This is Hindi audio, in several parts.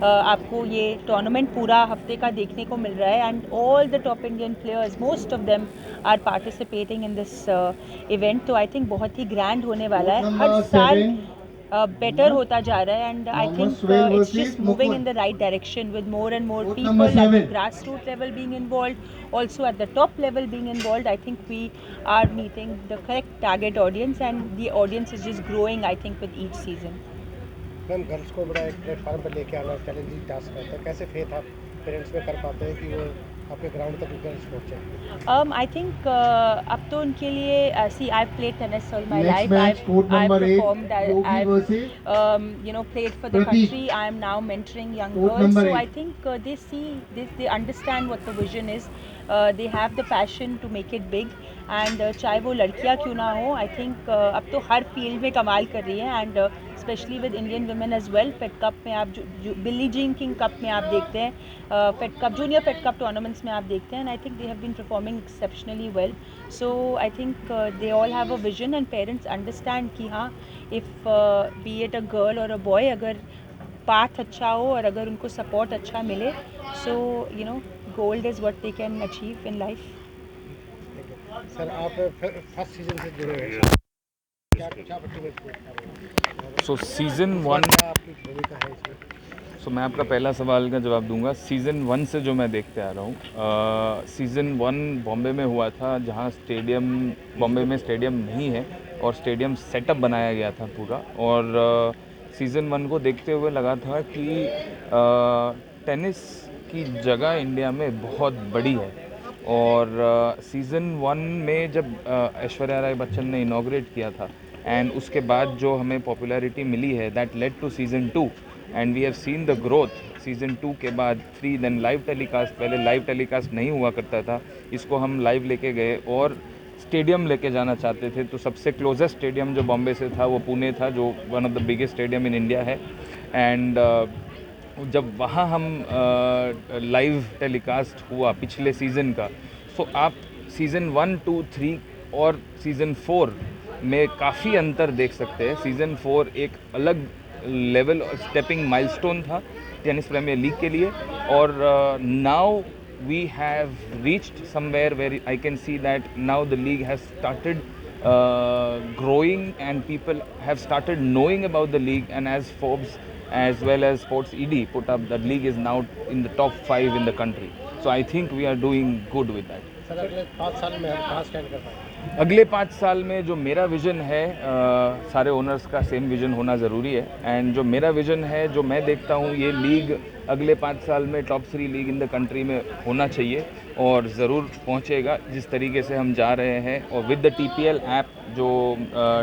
आपको ये टूर्नामेंट पूरा हफ्ते का देखने को मिल रहा है and all the top Indian players most of them are participating in this event. तो आई थिंक बहुत ही ग्रांड होने वाला है, हर साल बेटर होता जा रहा है and I think it's just moving in the right direction with more and more people at the grass root level being involve, also at the top level being involved. I think we are meeting the correct target audience and the audience is just growing, I think, with each season. Ma'am, girls को बड़ा एक प्लेटफार्म पर लेके आना चैलेंजिंग टास्क रहता है, कैसे फेथ आप पेरेंट्स में कर पाते हैं कि वो आपके ग्राउंड तक गर्ल्स पहुँचे? I think अब तो उनके लिए see I've played tennis all my life. I've performed. I've played for the country. I am now mentoring young girls. So I think they see this, they understand what the vision is. They have the passion to make it big. And चाहे वो लड़कियाँ क्यों ना हो, I think अब तो हर फील्ड में कमाल कर रही हैं and specially with Indian women as well. Fed Cup में आप जो बिली जीन किंग कप में आप देखते हैं, Fed Cup junior Fed Cup tournaments में आप देखते हैं and I think they have been performing exceptionally well. So I think they all have a vision and parents understand कि हाँ, if be it a girl और अ बॉय, अगर पाथ अच्छा हो और अगर उनको सपोर्ट अच्छा मिले, so gold is what they can achieve in life. Sir, आप फर्स्ट सीजन से जुड़े हुए हैं, सो सीज़न 1, मैं आपका पहला सवाल का जवाब दूंगा। सीज़न 1 से जो मैं देखते आ रहा हूँ, सीज़न 1 बॉम्बे में हुआ था, जहाँ बॉम्बे में स्टेडियम नहीं है और स्टेडियम सेटअप बनाया गया था पूरा। और सीज़न 1 को देखते हुए लगा था कि टेनिस की जगह इंडिया में बहुत बड़ी है। और सीज़न 1 में जब ऐश्वर्या राय बच्चन ने इनॉग्रेट किया था एंड उसके बाद जो हमें पॉपुलैरिटी मिली है, that led to season 2 and we have seen the growth. Season 2 के बाद 3, देन लाइव टेलीकास्ट। पहले लाइव टेलीकास्ट नहीं हुआ करता था, इसको हम लाइव लेके गए और स्टेडियम लेके जाना चाहते थे। तो सबसे क्लोजेस्ट स्टेडियम जो बॉम्बे से था वो पुणे था, जो one of the biggest stadium in India है। एंड जब वहाँ हम लाइव टेलीकास्ट हुआ पिछले सीज़न का, सो आप सीज़न 1, 2, 3 और सीज़न 4 में काफ़ी अंतर देख सकते हैं। सीज़न 4 एक अलग लेवल और स्टेपिंग माइलस्टोन था टेनिस प्रीमियर लीग के लिए। और now we have reached somewhere where I can see that now the league has started growing and people have started knowing about the league, and as Forbes as well as Sports ED put up, that league is now in the top 5 in the country. So I think we are doing good with that. Sir, अगले 5 साल में हम कहाँ स्टैंड कर पाएंगे? अगले 5 साल में जो मेरा विज़न है, सारे ओनर्स का सेम विज़न होना ज़रूरी है। एंड जो मेरा विज़न है, जो मैं देखता हूँ, ये लीग अगले 5 साल में top 3 league in the country में होना चाहिए और ज़रूर पहुँचेगा जिस तरीके से हम जा रहे हैं। और विद द TPL ऐप जो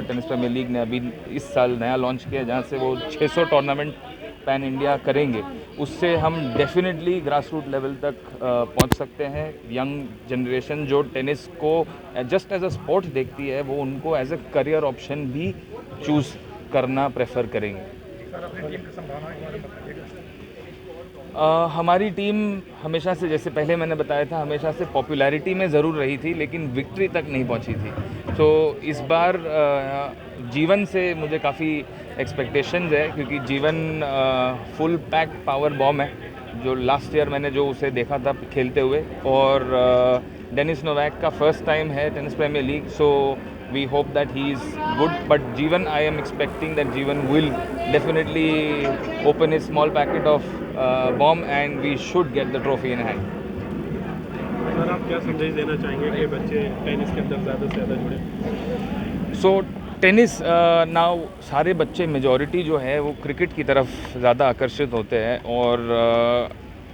टेनिस प्रीमियर लीग ने अभी इस साल नया लॉन्च किया, जहाँ से वो 600 टूर्नामेंट पैन इंडिया करेंगे, उससे हम डेफिनेटली ग्रास रूट लेवल तक पहुंच सकते हैं। यंग जनरेशन जो टेनिस को जस्ट एज अ स्पोर्ट देखती है, वो उनको एज अ करियर ऑप्शन भी चूज़ करना प्रेफर करेंगे। हमारी टीम हमेशा से, जैसे पहले मैंने बताया था, हमेशा से पॉपुलैरिटी में ज़रूर रही थी लेकिन विक्ट्री तक नहीं पहुंची थी। तो इस बार जीवन से मुझे काफ़ी एक्सपेक्टेशंस है, क्योंकि जीवन फुल पैक पावर बॉम है, जो लास्ट ईयर मैंने जो उसे देखा था खेलते हुए। और डेनिस नोवैक का फर्स्ट टाइम है tennis premier league, so we hope that he is good, but Jeevan, I am expecting that Jeevan will definitely open his small packet of bomb and we should get the trophy in hand. Sir, आप क्या संदेश देना चाहेंगे कि बच्चे टेनिस के अंदर ज़्यादा से ज़्यादा जुड़े? सो टेनिस नाउ सारे बच्चे मेजॉरिटी जो है वो क्रिकेट की तरफ ज़्यादा आकर्षित होते हैं। और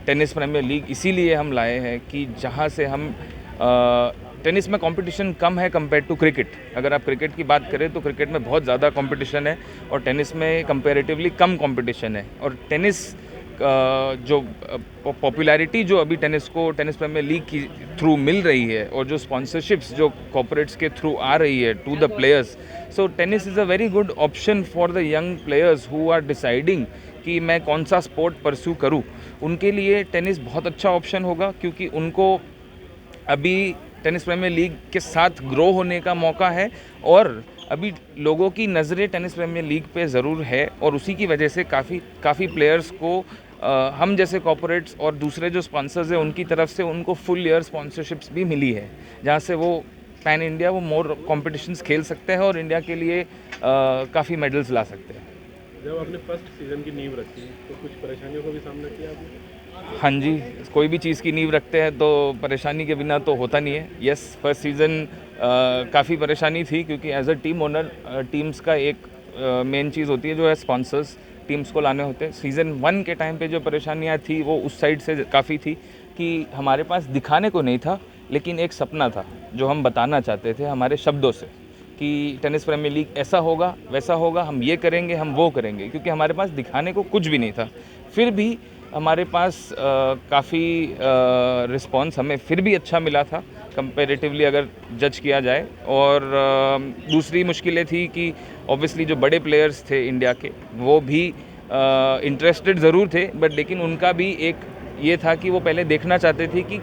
टेनिस प्रीमियर लीग इसीलिए हम लाए हैं कि जहाँ से हम टेनिस में कंपटीशन कम है कंपेयर टू क्रिकेट। अगर आप क्रिकेट की बात करें तो क्रिकेट में बहुत ज़्यादा कंपटीशन है और टेनिस में कंपैरेटिवली कम कंपटीशन है। और टेनिस जो पॉपुलैरिटी जो अभी टेनिस प्रीमियर लीग की थ्रू मिल रही है और जो स्पॉन्सरशिप्स जो कॉर्पोरेट्स के थ्रू आ रही है to the players, so tennis is a very good option for the young players who are deciding कि मैं कौन सा स्पोर्ट परस्यू करूं। उनके लिए टेनिस बहुत अच्छा ऑप्शन होगा, क्योंकि उनको अभी टेनिस प्रीमियर लीग के साथ ग्रो होने का मौका है। और अभी लोगों की नज़रें टेनिस प्रीमियर लीग पे ज़रूर है और उसी की वजह से काफ़ी प्लेयर्स को हम जैसे कॉर्पोरेट्स और दूसरे जो स्पॉन्सर्स हैं उनकी तरफ से उनको फुल ईयर स्पॉन्सरशिप्स भी मिली है, जहाँ से वो पैन इंडिया वो मोर कॉम्पिटिशन्स खेल सकते हैं और इंडिया के लिए काफ़ी मेडल्स ला सकते हैं। जब आपने फर्स्ट सीज़न की नींव रखी तो कुछ परेशानियों का भी सामना किया आपने? हाँ जी, कोई भी चीज़ की नींव रखते हैं तो परेशानी के बिना तो होता नहीं है। यस, फर्स्ट सीज़न काफ़ी परेशानी थी क्योंकि as a team owner teams का एक मेन चीज़ होती है जो है स्पॉन्सर्स टीम्स को लाने होते हैं। सीज़न 1 के टाइम पे जो परेशानियाँ थी वो उस साइड से काफ़ी थी कि हमारे पास दिखाने को नहीं था, लेकिन एक सपना था जो हम बताना चाहते थे हमारे शब्दों से कि टेनिस प्रीमियर लीग ऐसा होगा वैसा होगा, हम ये करेंगे हम वो करेंगे, क्योंकि हमारे पास दिखाने को कुछ भी नहीं था। फिर भी हमारे पास काफ़ी रिस्पॉन्स हमें फिर भी अच्छा मिला था कंपैरेटिवली अगर जज किया जाए। और दूसरी मुश्किलें थी कि ऑब्वियसली जो बड़े प्लेयर्स थे इंडिया के वो भी इंटरेस्टेड ज़रूर थे, बट लेकिन उनका भी एक ये था कि वो पहले देखना चाहते थे कि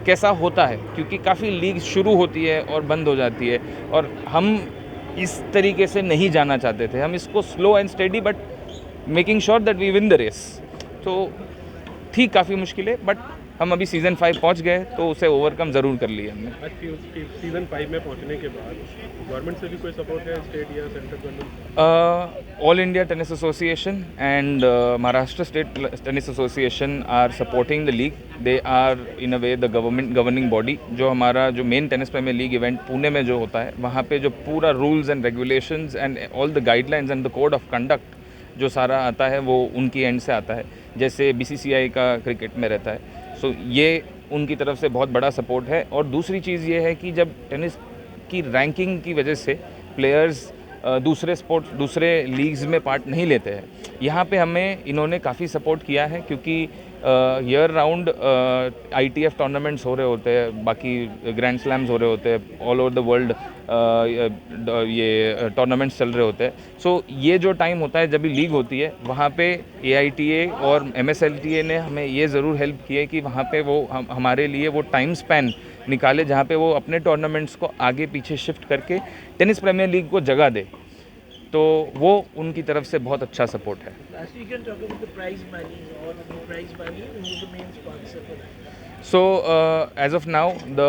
कैसा होता है, क्योंकि काफ़ी लीग शुरू होती है और बंद हो जाती है और हम इस तरीके से नहीं जाना चाहते थे। हम इसको slow and steady but making sure that we win the race. तो थी काफ़ी मुश्किलें, बट हम अभी सीज़न 5 पहुंच गए तो उसे ओवरकम ज़रूर कर लिया हमने। सीज़न 5 में पहुंचने के बाद गवर्नमेंट से भी कोई सपोर्ट है, स्टेट या central government? All India tennis association and Maharashtra state tennis association are supporting the league. They are in a way the governing body. जो हमारा जो main tennis premier league event Pune में जो होता है, वहाँ पे जो पूरा rules and regulations and all the guidelines and the code of conduct जो सारा आता है वो उनकी एंड से आता है, जैसे BCCI का क्रिकेट में रहता है। सो ये उनकी तरफ से बहुत बड़ा सपोर्ट है। और दूसरी चीज़ ये है कि जब टेनिस की रैंकिंग की वजह से प्लेयर्स दूसरे लीग्स में पार्ट नहीं लेते हैं, यहाँ पे हमें इन्होंने काफ़ी सपोर्ट किया है क्योंकि ईयर राउंड ITF टूर्नामेंट्स हो रहे होते हैं, बाकी ग्रैंड स्लैम्स हो रहे होते हैं, ऑल ओवर द वर्ल्ड ये टूर्नामेंट्स चल रहे होते हैं। सो ये जो टाइम होता है जब भी लीग होती है, वहाँ पे AITA और MSLTA ने हमें ये ज़रूर हेल्प की है कि वहाँ पे वो हमारे लिए वो टाइम स्पैन निकाले जहाँ पे वो अपने टूर्नामेंट्स को आगे पीछे शिफ्ट करके टेनिस प्रीमियर लीग को जगह दे। तो वो उनकी तरफ से बहुत अच्छा सपोर्ट है। So as of now the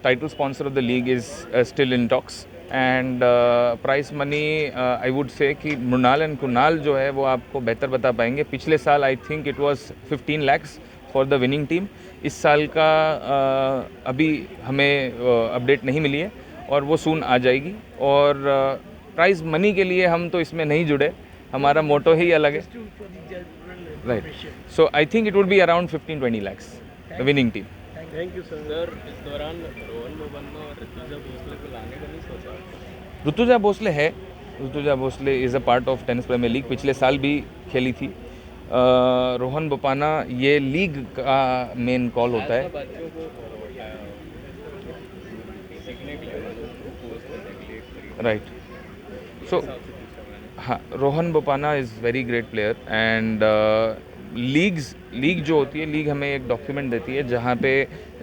title sponsor of the league is still in talks and prize money I would say कि मृणाल एंड कुणाल जो है वो आपको बेहतर बता पाएंगे। पिछले साल I think it was 15 lakhs for the winning team। इस साल का अभी हमें अपडेट नहीं मिली है और वो सून आ जाएगी। और प्राइज़ मनी के लिए हम तो इसमें नहीं जुड़े, हमारा मोटो ही अलग है, right. So I think it would be around 15-20 lakhs the winning team. Thank you sir. इस दौरान रोहन बोपन्ना और ऋतुजा भोसले को लाने का नहीं सोचा? ऋतुजा भोसले है, Rutuja Bhosale is a part of tennis premier league, पिछले साल भी खेली थी। रोहन बोपन्ना ये लीग का मेन कॉल होता है। बच्चों को सीखने के लिए राइट। सो हाँ, Rohan Bopanna is very great player and league जो होती है, लीग हमें एक डॉक्यूमेंट देती है जहाँ पे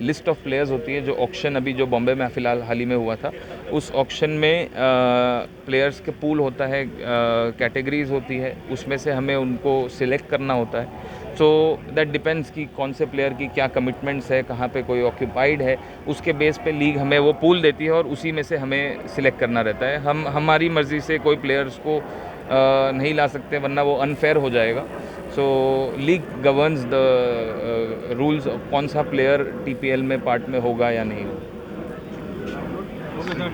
लिस्ट ऑफ प्लेयर्स होती है। जो ऑक्शन अभी जो बॉम्बे में फ़िलहाल हाल ही में हुआ था, उस ऑक्शन में प्लेयर्स के पूल होता है, कैटेगरीज होती है, उसमें से हमें उनको सिलेक्ट करना होता है। सो दैट डिपेंड्स कि कौन से प्लेयर की क्या कमिटमेंट्स है, कहाँ पे कोई ऑक्यूपाइड है, उसके बेस पे लीग हमें वो पूल देती है और उसी में से हमें सिलेक्ट करना रहता है। हम हमारी मर्ज़ी से कोई प्लेयर्स को नहीं ला सकते, वरना वो अनफेयर हो जाएगा। सो लीग गवर्न्स द रूल्स कौन सा प्लेयर TPL में पार्ट में होगा या नहीं होगा। Thank you.